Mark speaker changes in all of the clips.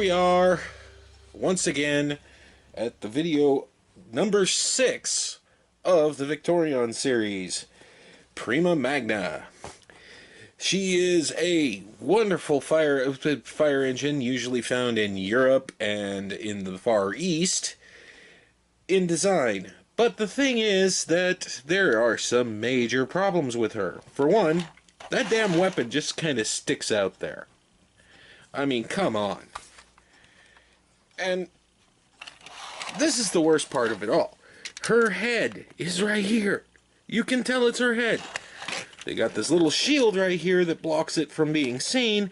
Speaker 1: we are, once again, at the video number 6 of the Victorion series, Pryma Magna. She is a wonderful fire engine, usually found in Europe and in the Far East, in design. But the thing is that there are some major problems with her. For one, that damn weapon just kind of sticks out there. I mean, come on. And this is the worst part of it all. Her head is right here. You can tell it's her head. They got this little shield right here that blocks it from being seen,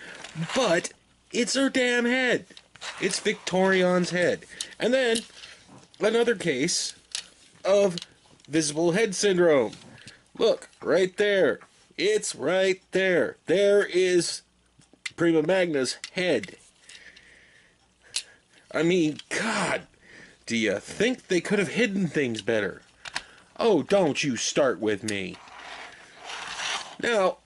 Speaker 1: but it's her damn head. It's Victorion's head. And then, another case of visible head syndrome. Look, right there. It's right there. There is Pryma Magna's head. I mean, God, do you think they could have hidden things better? Oh, don't you start with me. Now,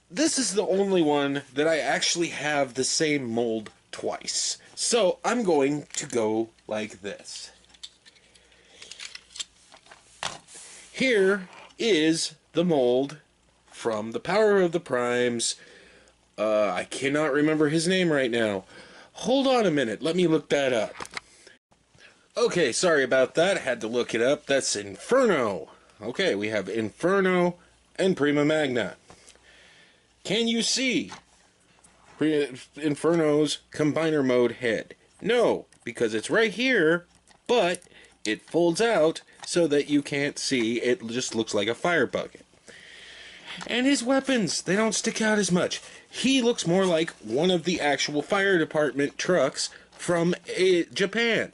Speaker 1: this is the only one that I actually have the same mold twice. So, I'm going to go like this. Here is the mold from the Power of the Primes. I cannot remember his name right now. Hold on a minute, let me look that up. Okay, sorry about that, I had to look it up. That's Inferno. Okay, we have Inferno and Pryma Magna. Can you see Inferno's combiner mode head? No, because it's right here, but it folds out so that you can't see. It just looks like a fire bucket. And his weapons, they don't stick out as much. He looks more like one of the actual fire department trucks from Japan.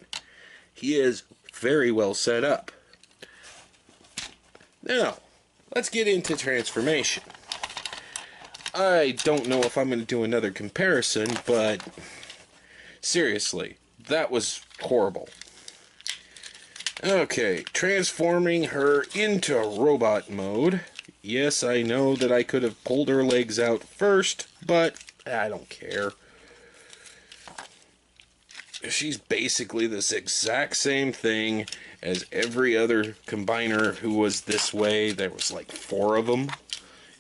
Speaker 1: He is very well set up. Now, let's get into transformation. I don't know if I'm going to do another comparison, but seriously, that was horrible. Okay, transforming her into robot mode. Yes, I know that I could have pulled her legs out first, but I don't care. She's basically this exact same thing as every other combiner who was this way. There was like 4 of them,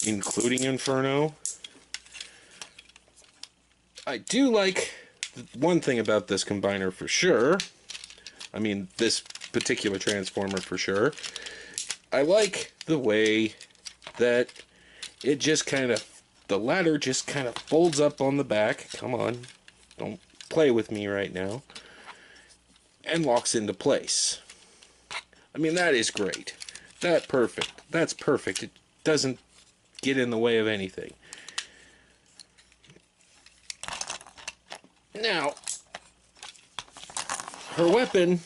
Speaker 1: including Inferno. I do like one thing about this combiner for sure. I mean, this particular transformer for sure. I like the way that it just kind of, the ladder just kind of folds up on the back. Come on, don't play with me right now. And locks into place. I mean, that is great. That's perfect. It doesn't get in the way of anything. Now, her weapon,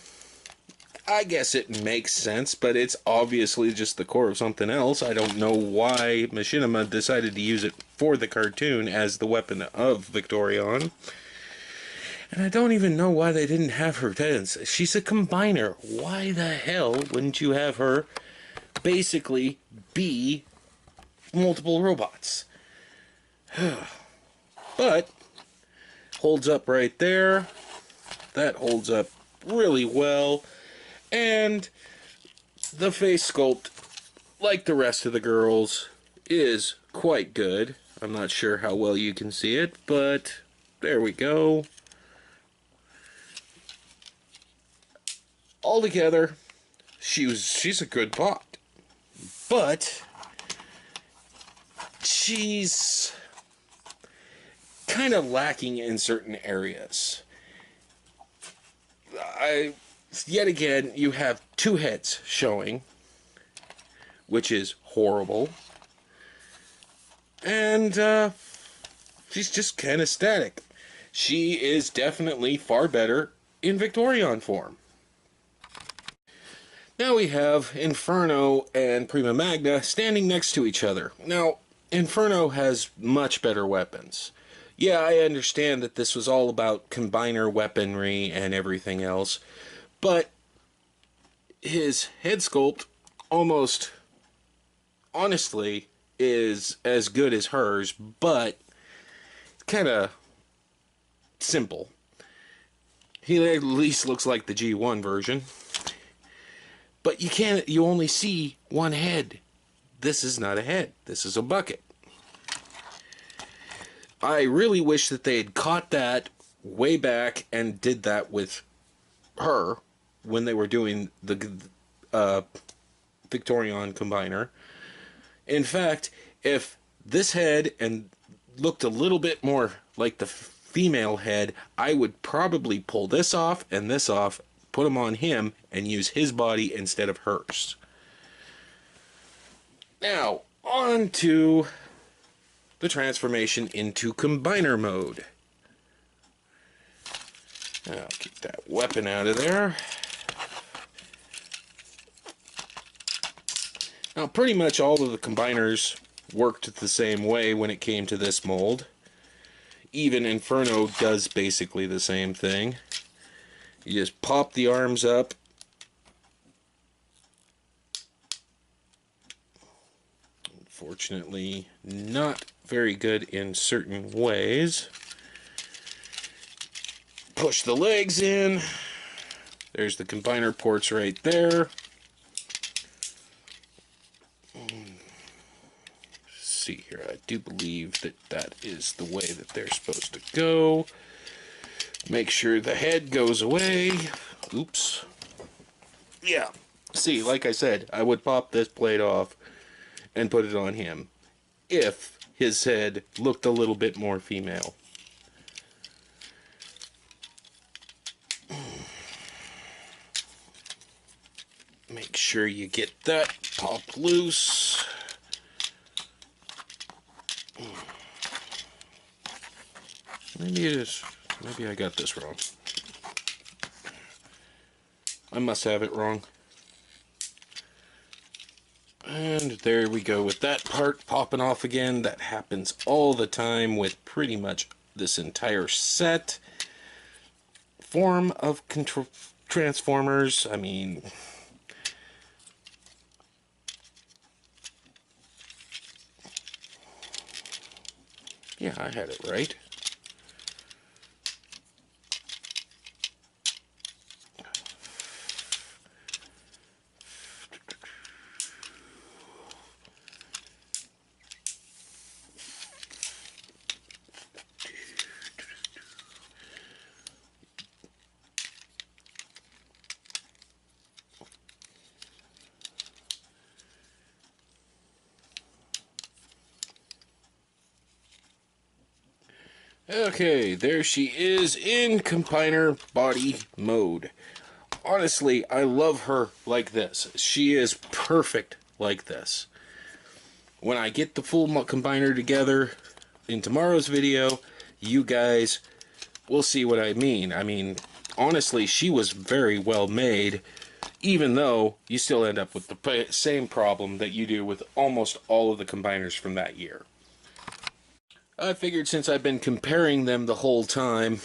Speaker 1: I guess it makes sense, but it's obviously just the core of something else. I don't know why Machinima decided to use it for the cartoon as the weapon of Victorion. And I don't even know why they didn't have her dance. She's a combiner. Why the hell wouldn't you have her basically be multiple robots? But, holds up right there. That holds up really well. And the face sculpt, like the rest of the girls, is quite good. I'm not sure how well you can see it, but there we go. Altogether, she's a good bot. But she's kind of lacking in certain areas. Yet again, you have 2 heads showing, which is horrible. And she's just kind of static. She is definitely far better in Victorion form. Now we have Inferno and Pryma Magna standing next to each other. Now, Inferno has much better weapons. Yeah, I understand that this was all about combiner weaponry and everything else, but his head sculpt almost, honestly, is as good as hers, but kind of simple. He at least looks like the G1 version. But you only see one head. This is not a head. This is a bucket. I really wish that they had caught that way back and did that with her when they were doing the Victorion combiner. In fact, if this head and looked a little bit more like the female head, I would probably pull this off and this off, put them on him, and use his body instead of hers. Now, on to the transformation into combiner mode. I'll keep that weapon out of there. Now, pretty much all of the combiners worked the same way when it came to this mold. Even Inferno does basically the same thing. You just pop the arms up. Unfortunately, not very good in certain ways. Push the legs in. There's the combiner ports right there. See here, I do believe that that is the way that they're supposed to go. Make sure the head goes away. Oops. Yeah. See, like I said, I would pop this plate off and put it on him if his head looked a little bit more female. Make sure you get that popped loose. Maybe I got this wrong. I must have it wrong. And there we go with that part popping off again. That happens all the time with pretty much this entire set. Form of Transformers, I mean... Yeah, I had it right. Okay, there she is in combiner body mode. Honestly, I love her like this. She is perfect like this. When I get the full combiner together in tomorrow's video, you guys will see what I mean. I mean, honestly, she was very well made, even though you still end up with the same problem that you do with almost all of the combiners from that year. I figured since I've been comparing them the whole time,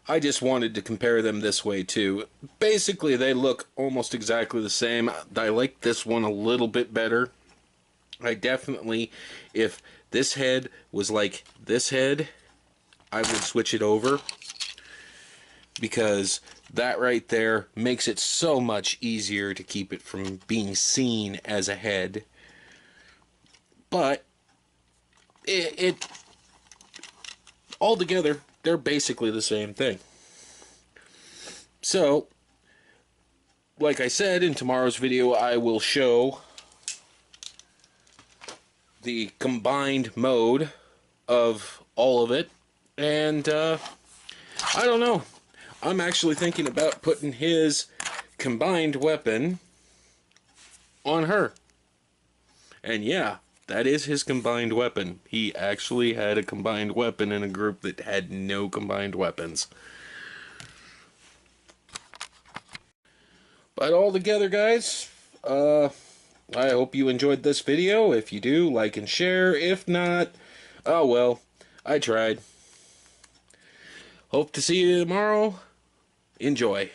Speaker 1: I just wanted to compare them this way too. Basically, they look almost exactly the same. I like this one a little bit better. I definitely, if this head was like this head, I would switch it over. Because that right there makes it so much easier to keep it from being seen as a head. But altogether, they're basically the same thing. So, like I said, in tomorrow's video, I will show the combined mode of all of it. And, I don't know. I'm actually thinking about putting his combined weapon on her. And yeah, that is his combined weapon. He actually had a combined weapon in a group that had no combined weapons. But all together, guys, I hope you enjoyed this video. If you do, like and share. If not, oh well, I tried. Hope to see you tomorrow. Enjoy.